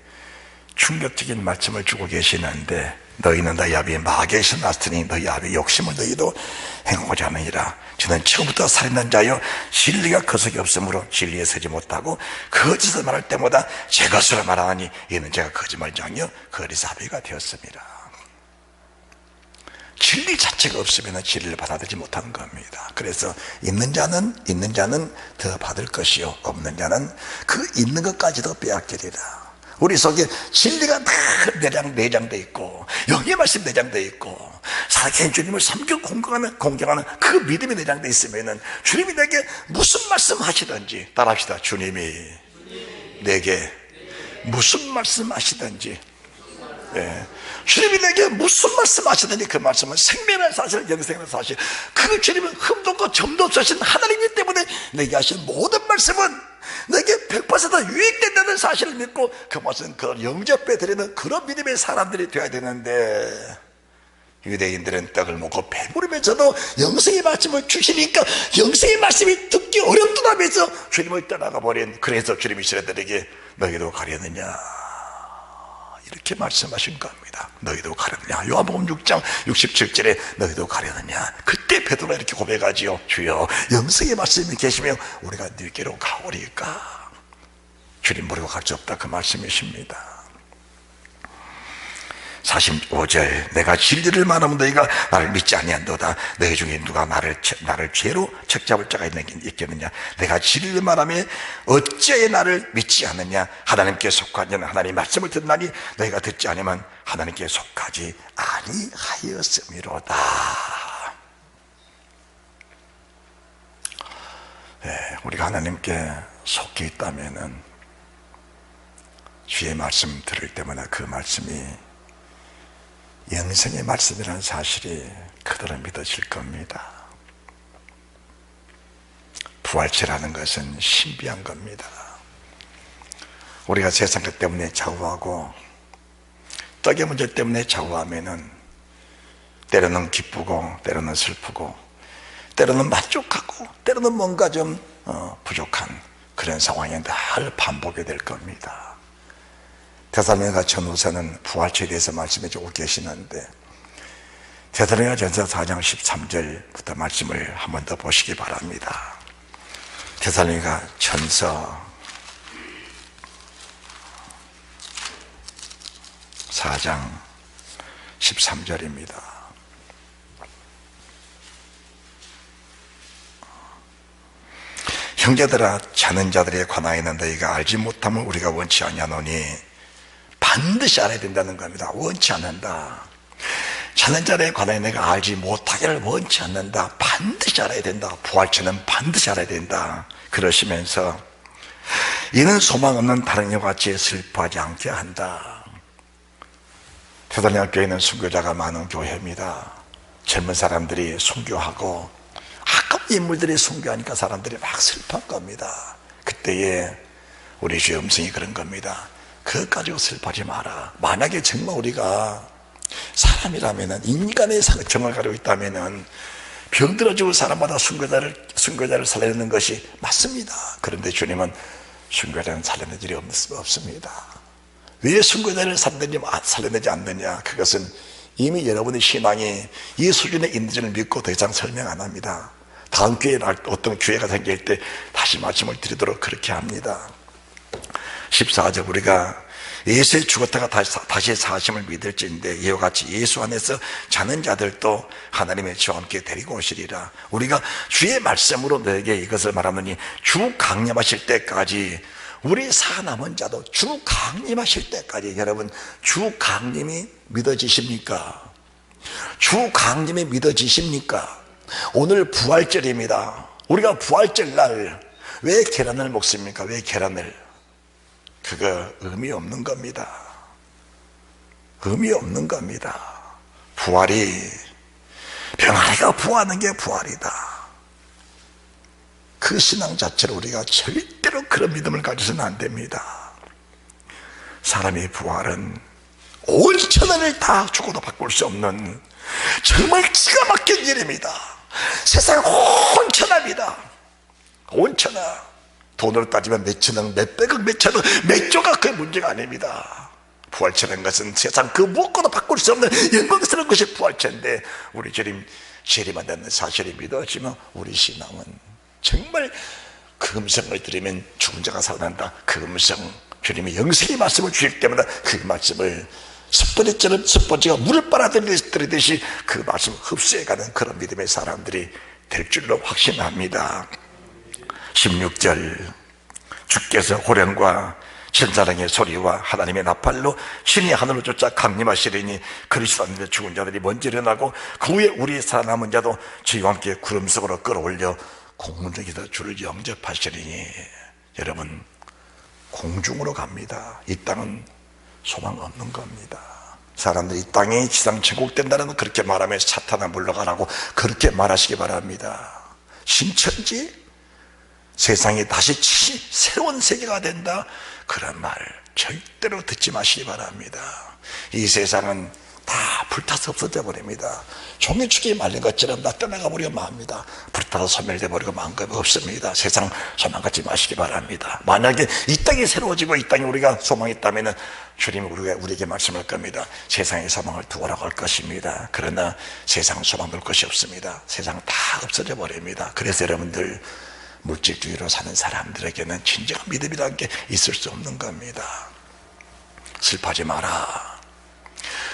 충격적인 말씀을 주고 계시는데, 너희는 너희 아비의 마귀에서 났으니 너희 아비의 욕심을 너희도 행하고자 하느니라. 저는 처음부터 살인한 자여 진리가 거석이 없으므로 진리에 서지 못하고 거짓을 말할 때마다 제 것으로 말하니 이는 제가 거짓말장이여 거리사 아비가 되었습니다. 진리 자체가 없으면 진리를 받아들이지 못하는 겁니다. 그래서 있는 자는 더 받을 것이요, 없는 자는 그 있는 것까지도 빼앗기리라. 우리 속에 진리가 다 내장되어 있고, 영의 말씀 내장되어 있고, 살아계신 주님을 섬기고 공경하는 그 믿음이 내장되어 있으면 주님이 내게 무슨 말씀 하시든지, 따라합시다. 주님이 내게 무슨 말씀 하시든지, 네. 주님이 내게 무슨 말씀 하시든지 그 말씀은 생명의 사실, 영생의 사실, 그 주님은 흠도 없고 점도 없으신 하나님이기 때문에 내게 하신 모든 말씀은 내게 100% 유익된다는 사실을 믿고 그 말씀은 그걸 영접해드리는 그런 믿음의 사람들이 되어야 되는데, 유대인들은 떡을 먹고 배부르면서도 영생의 말씀을 주시니까 영생의 말씀이 듣기 어렵다면서 주님을 떠나가 버린, 그래서 주님이 이스라엘에게 너희도 가려느냐 이렇게 말씀하신 겁니다. 너희도 가려느냐. 요한복음 6장 67절에 너희도 가려느냐. 그때 베드로가 이렇게 고백하지요. 주여, 영생의 말씀이 계시며 우리가 너희께로 가오리까. 주님 모르고 갈 수 없다 그 말씀이십니다. 45절. 내가 진리를 말하면 너희가 나를 믿지 아니한도다. 너희 중에 누가 나를 죄로 책잡을 자가 있겠느냐. 내가 진리를 말하면 어찌하여 나를 믿지 않느냐. 하나님께 속하면 하나님 말씀을 듣나니 너희가 듣지 않으면 하나님께 속하지 아니하였음이로다. 네, 우리가 하나님께 속해 있다면은 주의 말씀 들을 때마다 그 말씀이 영생의 말씀이라는 사실이 그대로 믿어질 겁니다. 부활체라는 것은 신비한 겁니다. 우리가 세상 것 때문에 좌우하고 떡의 문제 때문에 좌우하면은 때로는 기쁘고 때로는 슬프고 때로는 만족하고 때로는 뭔가 좀 부족한 그런 상황이 늘 반복이 될 겁니다. 데살로니가 전후서는 부활체에 대해서 말씀해 주고 계시는데 데살로니가 전서 4장 13절부터 말씀을 한 번 더 보시기 바랍니다. 데살로니가 전서 4장 13절입니다. 형제들아, 자는 자들에 관하여는 너희가 알지 못함을 우리가 원치 아니하노니 반드시 알아야 된다는 겁니다. 원치 않는다. 자는 자들에 관하여 내가 알지 못하기를 원치 않는다. 반드시 알아야 된다. 부활체는 반드시 알아야 된다. 그러시면서 이는 소망 없는 다른 이와 같이 슬퍼하지 않게 한다. 데살로니가 교회는 순교자가 많은 교회입니다. 젊은 사람들이 순교하고 아까운 인물들이 순교하니까 사람들이 막 슬퍼할 겁니다. 그때에 우리 주의 음성이 그런 겁니다. 그것 가지고 슬퍼하지 마라. 만약에 정말 우리가 사람이라면, 인간의 정을 가지고 있다면 병들어 죽을 사람마다 순교자를 살려내는 것이 맞습니다. 그런데 주님은 순교자는 살려낼 일이 없습니다. 왜 순교자를 살려내지 않느냐? 그것은 이미 여러분의 신앙이 이 수준의 있는지를 믿고 더 이상 설명 안 합니다. 다음 기회에 어떤 기회가 생길 때 다시 말씀을 드리도록 그렇게 합니다. 14절, 우리가 예수의 죽었다가 다시 사심을 믿을지인데 이와 같이 예수 안에서 자는 자들도 하나님의 주와 함께 데리고 오시리라. 우리가 주의 말씀으로 너에게 이것을 말하노니 주 강림하실 때까지 우리 살아남은 자도 주 강림하실 때까지, 여러분 주 강림이 믿어지십니까? 주 강림이 믿어지십니까? 오늘 부활절입니다. 우리가 부활절 날 왜 계란을 먹습니까? 왜 계란을? 그거 의미 없는 겁니다. 의미 없는 겁니다. 부활이, 병아리가 부화하는 게 부활이다. 그 신앙 자체로 우리가 절대로 그런 믿음을 가져서는 안 됩니다. 사람의 부활은 온 천하를 다 죽어도 바꿀 수 없는 정말 기가 막힌 일입니다. 세상 온 천하입니다. 온 천하. 돈으로 따지면 몇 천억, 몇 백억, 몇 천억, 몇 조각, 그게 문제가 아닙니다. 부활체라는 것은 세상 그 무엇과도 바꿀 수 없는 영광스러운 것이 부활체인데, 우리 주님 재림한다는 사실이 믿어지면 우리 신앙은 정말 그 음성을 들으면 죽은 자가 살아난다. 그 음성, 주님이 영생의 말씀을 주실 때마다 그 말씀을 숯불이처럼 물을 빨아들이듯이 그 말씀을 흡수해가는 그런 믿음의 사람들이 될 줄로 확신합니다. 16절, 주께서 호령과 천사랑의 소리와 하나님의 나팔로 신이 하늘로 쫓아 강림하시리니 그리스도 안에 죽은 자들이 먼저 일어나고 그 후에 우리 살아남은 자도 저희와 함께 구름 속으로 끌어올려 공중에서 주를 영접하시리니. 여러분, 공중으로 갑니다. 이 땅은 소망 없는 겁니다. 사람들이 이 땅이 지상 천국된다는 그렇게 말하면 사탄아 물러가라고 그렇게 말하시기 바랍니다. 신천지, 세상이 다시 새로운 세계가 된다, 그런 말 절대로 듣지 마시기 바랍니다. 이 세상은 다 불타서 없어져 버립니다. 종이축이 말린 것처럼 다 떠나가 버리고 맙니다. 불타서 소멸돼 버리고 만 것 없습니다. 세상 소망 갖지 마시기 바랍니다. 만약에 이 땅이 새로워지고 이 땅에 우리가 소망이 있다면 주님이 우리에게 말씀할 겁니다. 세상의 소망을 두고라고 할 것입니다. 그러나 세상 소망 둘 것이 없습니다. 세상 다 없어져 버립니다. 그래서 여러분들, 물질주의로 사는 사람들에게는 진정한 믿음이라는 게 있을 수 없는 겁니다. 슬퍼하지 마라.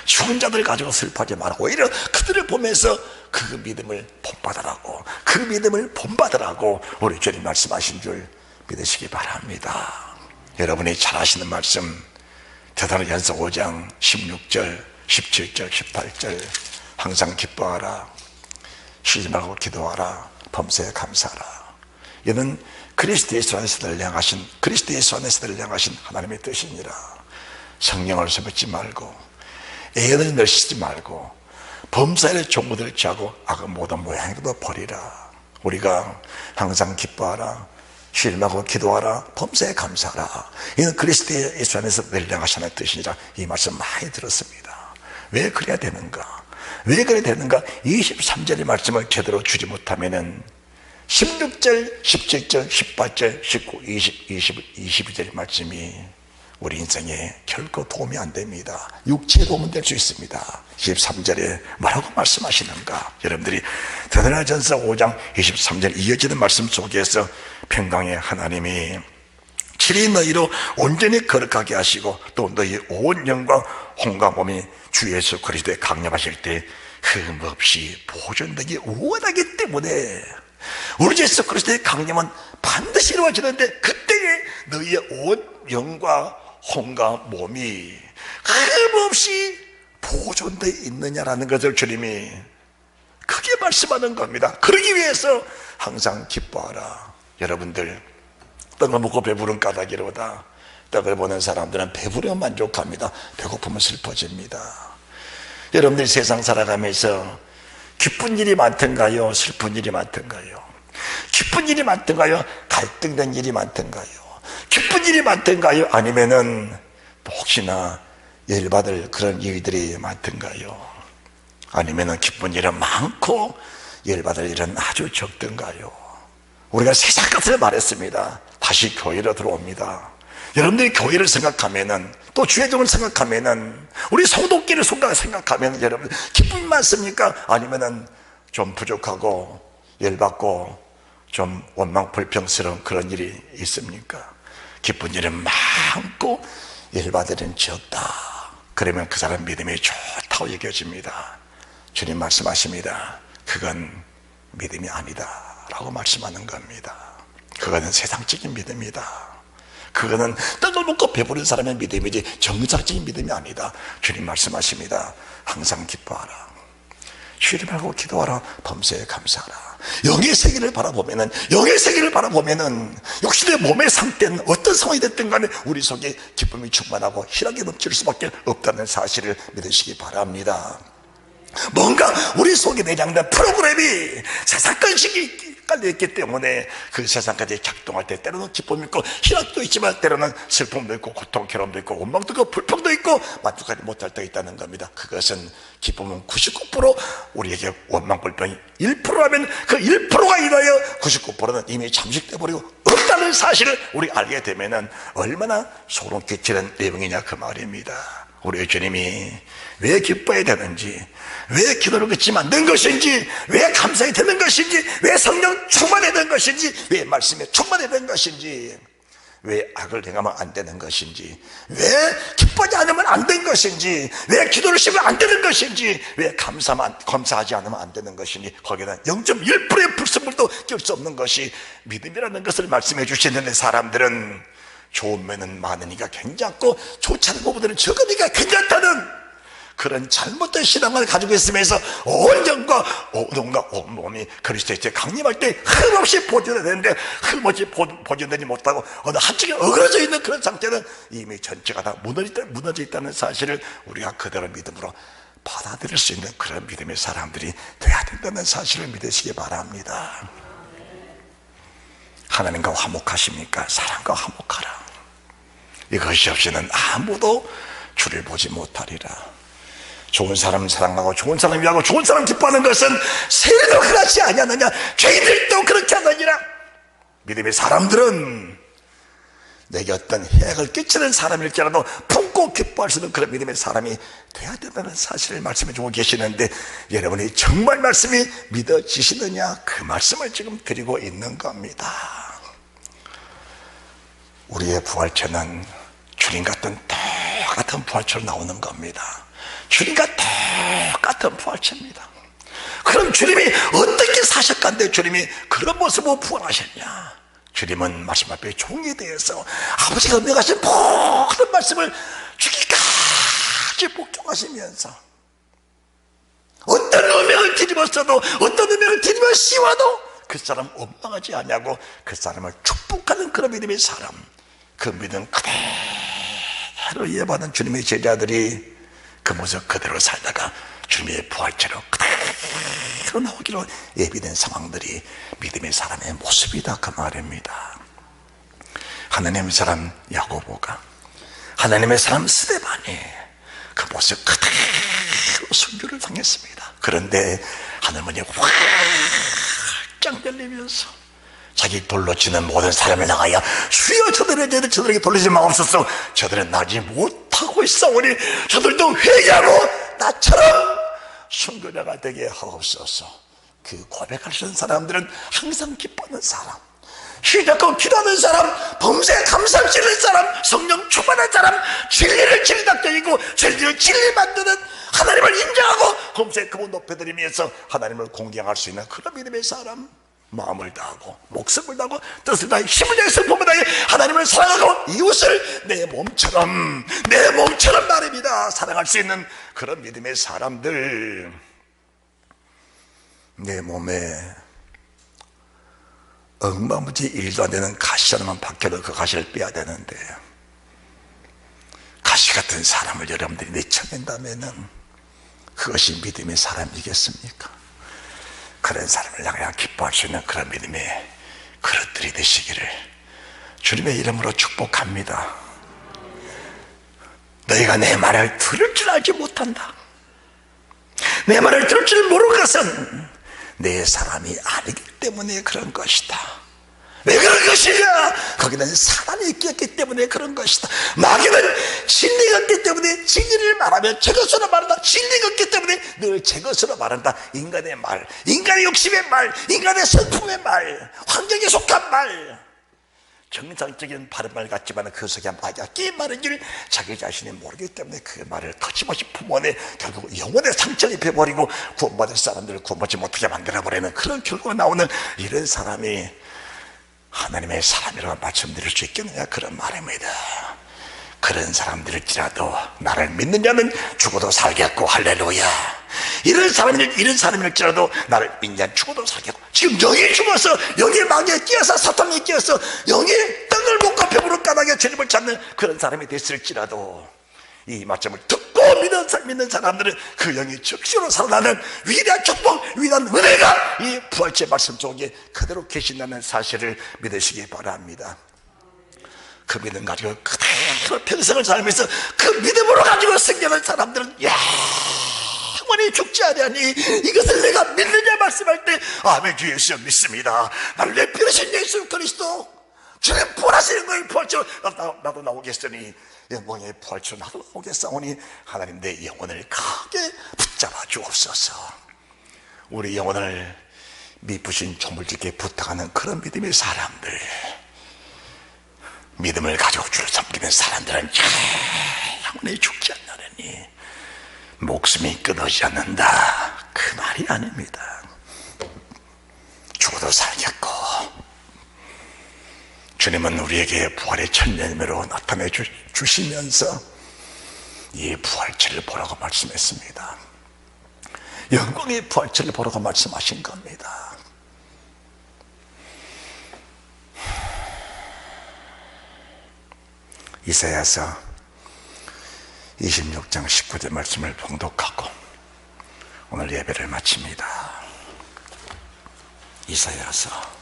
죽은 자들 가지고 슬퍼하지 마라. 오히려 그들을 보면서 그 믿음을 본받으라고, 그 믿음을 본받으라고 우리 주님 말씀하신 줄 믿으시기 바랍니다. 여러분이 잘 아시는 말씀, 데살로니가전서 5장 16절, 17절, 18절, 항상 기뻐하라, 쉬지 말고 기도하라, 범사에 감사하라. 이는 그리스도 예수 안에서 늘 향하신 하나님의 뜻이니라. 성령을 섬기지 말고 애언을 늘시지 말고 범사에 종무들을 취하고 악의 모든 모양으로도 버리라. 우리가 항상 기뻐하라, 쉬지 말고 기도하라, 범사에 감사하라. 이는 그리스도 예수 안에서 늘 향하신 하나님의 뜻이니라. 이 말씀 많이 들었습니다. 왜 그래야 되는가? 왜 그래 되는가? 23절의 말씀을 제대로 주지 못하면은 16절, 17절, 18절, 19, 20, 22절의 말씀이 우리 인생에 결코 도움이 안 됩니다. 육체에 도움은 될 수 있습니다. 23절에 뭐라고 말씀하시는가? 여러분들이 데살로니가전서 5장 23절 이어지는 말씀 속에서 평강의 하나님이 친히 너희로 온전히 거룩하게 하시고 또 너희 온 영과 혼과 몸이 주 예수 그리스도에 강림하실 때 흠없이 보존되기 원하기 때문에 우리 주 예수 그리스도의 강림은 반드시 이루어지는데 그때에 너희의 온 영과 혼과 몸이 흠없이 보존되어 있느냐라는 것을 주님이 크게 말씀하는 겁니다. 그러기 위해서 항상 기뻐하라. 여러분들 떡을 먹고 배부른 까닭이로다. 떡을 보는 사람들은 배부르면 만족합니다. 배고프면 슬퍼집니다. 여러분들이 세상 살아가면서 기쁜 일이 많던가요? 슬픈 일이 많던가요? 기쁜 일이 많던가요? 갈등된 일이 많던가요? 기쁜 일이 많던가요? 아니면은 혹시나 열받을 그런 일들이 많던가요? 아니면은 기쁜 일은 많고 열받을 일은 아주 적던가요? 우리가 세상 것을 말했습니다. 다시 교회로 들어옵니다. 여러분들이 교회를 생각하면은 또 주의종을 생각하면은 우리 성도끼리 생각하면 여러분 기쁨이 많습니까? 아니면은 좀 부족하고 열받고 좀 원망불평스러운 그런 일이 있습니까? 기쁜 일은 많고 열받을 일은 적다. 그러면 그 사람 믿음이 좋다고 여겨집니다. 주님 말씀하십니다. 그건 믿음이 아니다 라고 말씀하는 겁니다. 그거는 세상적인 믿음이다. 그거는 떡을 먹고 배부른 사람의 믿음이지 정상적인 믿음이 아니다. 주님 말씀하십니다. 항상 기뻐하라. 쉬지 말고 기도하라. 범사에 감사하라. 영의 세계를 바라보면은 역시 내 몸의 상태는 어떤 상황이 됐든 간에 우리 속에 기쁨이 충만하고 희락이 넘칠 수밖에 없다는 사실을 믿으시기 바랍니다. 뭔가 우리 속에 내장된 프로그램이 세상 건식이 깔려있기 때문에 그 세상까지 작동할 때 때로는 기쁨이 있고 희락도 있지만 때로는 슬픔도 있고 고통, 괴로움도 있고 원망도 있고 불평도 있고 만족하지 못할 때가 있다는 겁니다. 그것은 기쁨은 99% 우리에게 원망, 불평이 1%라면 그 1%가 인하여 99%는 이미 잠식돼 버리고 없다는 사실을 우리 알게 되면은 얼마나 소름 끼치는 내용이냐 그 말입니다. 우리 주님이 왜 기뻐야 되는지, 왜 기도를 그치면 안 되는 것인지, 왜 감사해야 되는 것인지, 왜 성령 충만해야 되는 것인지, 왜 말씀에 충만해야 되는 것인지, 왜 악을 행하면 안 되는 것인지, 왜 기뻐하지 않으면 안 되는 것인지, 왜 기도를 쉬면 안 되는 것인지, 왜 감사하지 않으면 안 되는 것인지, 거기에는 0.1%의 불순물도 낄 수 없는 것이 믿음이라는 것을 말씀해 주시는데 사람들은 좋은 면은 많으니까 괜찮고 좋지 않은 것보다는 적으니까 괜찮다는 그런 잘못된 신앙을 가지고 있으면서 온 영과 온 몸이 그리스도의 강림할 때 흠없이 보존해야 되는데 흠없이 보존되지 못하고 어느 한쪽에 어그러져 있는 그런 상태는 이미 전체가 다 무너져 있다는 사실을 우리가 그대로 믿음으로 받아들일 수 있는 그런 믿음의 사람들이 돼야 된다는 사실을 믿으시기 바랍니다. 하나님과 화목하십니까? 사랑과 화목하라. 이것이 없이는 아무도 주를 보지 못하리라. 좋은 사람 사랑하고 좋은 사람 위하고 좋은 사람 기뻐하는 것은 세리도 그렇지 아니하느냐, 죄인들도 그렇게 하느니라. 믿음의 사람들은 내게 어떤 해악을 끼치는 사람일지라도 품고 기뻐할 수 있는 그런 믿음의 사람이 돼야 된다는 사실을 말씀해 주고 계시는데 여러분이 정말 말씀이 믿어지시느냐, 그 말씀을 지금 드리고 있는 겁니다. 우리의 부활체는 주님 같은 똑같은 부활체로 나오는 겁니다. 주님과 똑같은 부활체입니다. 그럼 주님이 어떻게 사셨간데 주님이 그런 모습으로 부활하셨냐? 주님은 말씀 앞에 종에 대해서 아버지가 명하신 모든 말씀을 주기까지 복종하시면서 어떤 음행을 뒤집었어도 어떤 음행을 뒤집어 씌워도 그 사람 원망하지 않냐고 그 사람을 축복하는 그런 믿음의 사람, 그 믿음 그대로 이해받은 주님의 제자들이 그 모습 그대로 살다가 주님의 부활체로 그대로 나오기로 예비된 상황들이 믿음의 사람의 모습이다 그 말입니다. 하나님의 사람 야고보가, 하나님의 사람 스데반이 그 모습 그대로 순교를 당했습니다. 그런데 하늘문이 활짝 열리면서 자기 돌로 치는 모든 사람을 나가야 주여 저들에게 돌리지 마옵소서. 저들은 나지 못하고 있사오니 저들도 회개하고 나처럼 순교자가 되게 하옵소서. 그 고백하시는 사람들은 항상 기뻐하는 사람, 시작하고 기도하는 사람, 범사에 감사를 지는 사람, 성령 충만한 사람, 진리를 진리답게 여기고 진리를 진리 만드는, 하나님을 인정하고 범사에 그분 높여드리면서 하나님을 공경할 수 있는 그런 믿음의 사람, 마음을 다하고 목숨을 다하고 뜻을 다해 힘을 다해 성품을 다해 하나님을 사랑하고 이웃을 내 몸처럼 말입니다 사랑할 수 있는 그런 믿음의 사람들. 내 몸에 엉망무지 일도 안 되는 가시 하나만 박혀도 그 가시를 빼야 되는데, 가시 같은 사람을 여러분들이 내쳐낸다면은 그것이 믿음의 사람이겠습니까? 그런 사람을 향해 기뻐할 수 있는 그런 믿음의 그릇들이 되시기를 주님의 이름으로 축복합니다. 너희가 내 말을 들을 줄 알지 못한다. 내 말을 들을 줄 모르는 것은 내 사람이 아니기 때문에 그런 것이다. 왜 그런 것이냐? 거기는 사람이 있기 때문에 그런 것이다. 마귀는 진리가 없기 때문에 진리를 말하면 제 것으로 말한다. 진리가 없기 때문에 늘 제 것으로 말한다. 인간의 말, 인간의 욕심의 말, 인간의 성품의 말, 환경에 속한 말, 정상적인 바른 말 같지만 그 속에 마귀가 끼인 말인 줄 자기 자신이 모르기 때문에 그 말을 거침없이 품어내 결국 영혼의 상처를 입혀버리고 구원받을 사람들을 구원받지 못하게 만들어버리는 그런 결과가 나오는 이런 사람이 하나님의 사람이라고 말씀드릴 수 있겠느냐, 그런 말입니다. 그런 사람들일지라도 나를 믿는 자는 죽어도 살겠고, 할렐루야. 이런 사람일지라도 나를 믿는 자는 죽어도 살겠고, 지금 영이 죽어서 영이 마귀에 끼어서 사탄에 끼어서 영이 땅을 못 갚혀 무릎가닥에 주님을 찾는 그런 사람이 됐을지라도 이 말씀을 듣고 믿는 사람들은 그 영이 즉시로 살아나는 위대한 축복, 위대한 은혜가 이 부활체 말씀 속에 그대로 계신다는 사실을 믿으시기 바랍니다. 그 믿음 가지고 그대로 평생을 살면서 그 믿음으로 가지고 승리하는 사람들은 영원히 죽지 아니하니 이것을 내가 믿느냐 말씀할 때 아멘 주 예수 믿습니다. 나를 내필하신 예수 그리스도 주님 부활하시는 거예요. 부활처럼 나도 나오겠으니 영광의 부활처럼 나도 나오겠사오니 하나님 내 영혼을 크게 붙잡아 주옵소서. 우리 영혼을 미쁘신 조물주께 부탁하는 그런 믿음의 사람들, 믿음을 가지고 주를 섬기는 사람들은 영원히 죽지 않나니 목숨이 끊어지지 않는다, 그 말이 아닙니다. 죽어도 살겠고, 주님은 우리에게 부활의 첫 열매로 나타내 주시면서 이 부활체를 보라고 말씀했습니다. 영광의 부활체를 보라고 말씀하신 겁니다. 이사야서 26장 19절 말씀을 봉독하고 오늘 예배를 마칩니다. 이사야서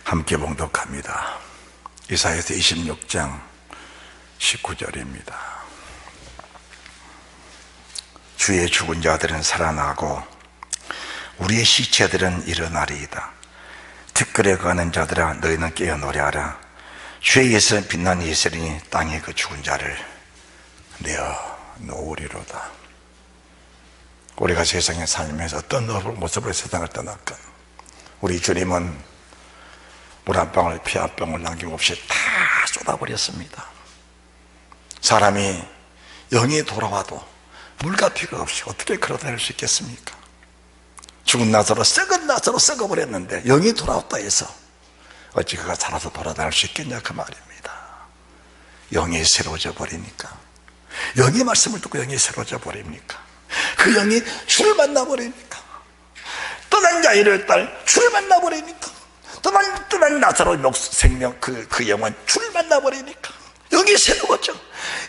함께 봉독합니다. 이사야서 26장 19절입니다. 주의 죽은 자들은 살아나고 우리의 시체들은 일어나리이다. 티끌에 가는 자들아 너희는 깨어 노래하라. 주의 예수는 빛난 예수리니 땅에 그 죽은 자를 내어 놓으리로다. 우리가 세상에 살면서 어떤 모습으로 세상을 떠났건 우리 주님은 물 한 방울 피 한 방울 남김없이 다 쏟아버렸습니다. 사람이 영이 돌아와도 물과 피가 없이 어떻게 걸어다닐 수 있겠습니까? 죽은 나사로, 썩은 나사로 썩어버렸는데 영이 돌아왔다 해서 어찌 그가 살아서 돌아다닐 수 있겠냐, 그 말입니다. 영이 새로워져 버리니까, 영의 말씀을 듣고 영이 새로워져 버립니까? 그 영이 주를 만나버리니까, 떠난 자이를 딸 주를 만나버리니까, 떠난 나사로의 생명 그 영혼 주를 만나버리니까 영이 새로워져.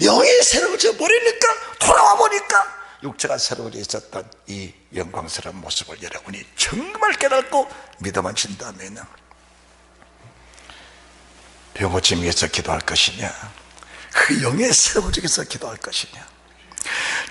영이 새로워져 버리니까, 돌아와 보니까 육체가 새로워져 있었던 이 영광스러운 모습을 여러분이 정말 깨닫고 믿어만진다면 병고침 위해서 기도할 것이냐, 그 영의 새로워지기 위해서 기도할 것이냐,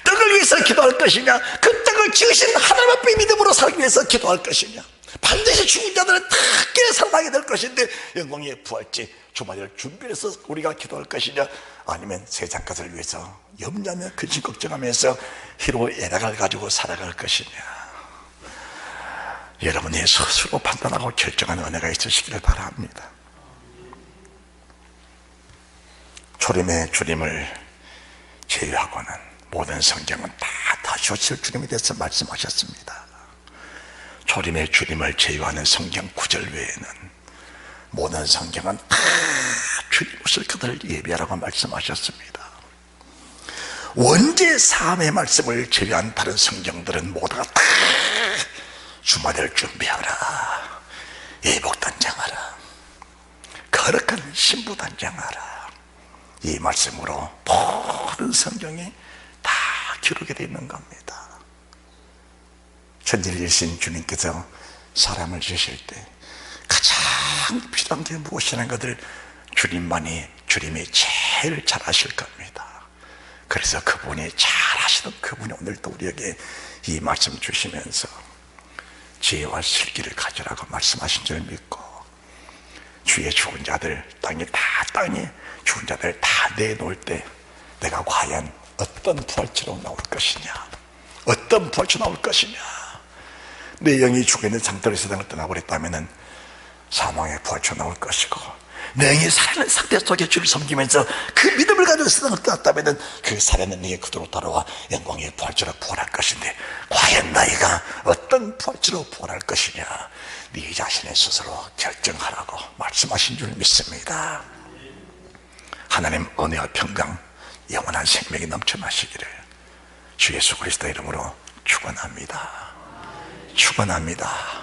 떡을 위해서 기도할 것이냐, 그 떡을 지으신 하나님 앞에 믿음으로 살기 위해서 기도할 것이냐, 반드시 죽은 자들은 다 깨어 살아나게 될 것인데 영광의 부활절 주말을 준비해서 우리가 기도할 것이냐, 아니면 세상 것을 위해서 염려하며 근심 걱정하면서 희로 애락을 가지고 살아갈 것이냐. 여러분이 스스로 판단하고 결정하는 은혜가 있으시기를 바랍니다. 초림의 주님을 제외하고는 모든 성경은 다 다시 오실 주님에 대해서 말씀하셨습니다. 초림의 주님을 제외하는 성경 구절 외에는 모든 성경은 다 주님 오실 그들을 예비하라고 말씀하셨습니다. 원죄 사함의 말씀을 제외한 다른 성경들은 모두가 다 주말을 준비하라, 예복 단장하라, 거룩한 신부 단장하라, 이 말씀으로 모든 성경이 다 기록이 되어 있는 겁니다. 천지일신 주님께서 사람을 주실 때 가장 필요한 게 무엇이라는 것을 주님이 제일 잘 아실 겁니다. 그래서 그분이 잘 아시던 그분이 오늘도 우리에게 이 말씀 주시면서 지혜와 슬기를 가지라고 말씀하신 줄 믿고, 주의 죽은 자들 땅에 죽은 자들 다 내놓을 때 내가 과연 어떤 부활체로 나올 것이냐, 어떤 부활체로 나올 것이냐. 내 영이 죽어있는 상태로 세상을 떠나버렸다면 사망의 부활체로 나올 것이고, 내 영이 살아있는 상태 속에 주를 섬기면서 그 믿음을 가지고 세상을 떠났다면 그 살아있는 영이 그대로 돌아와 영광의 부활체로 부활할 것인데, 과연 너희가 어떤 부활체로 부활할 것이냐, 네 자신의 스스로 결정하라고 말씀하신 줄 믿습니다. 하나님 은혜와 평강 영원한 생명이 넘쳐나시기를 주 예수 그리스도 이름으로 축원합니다. 축원합니다.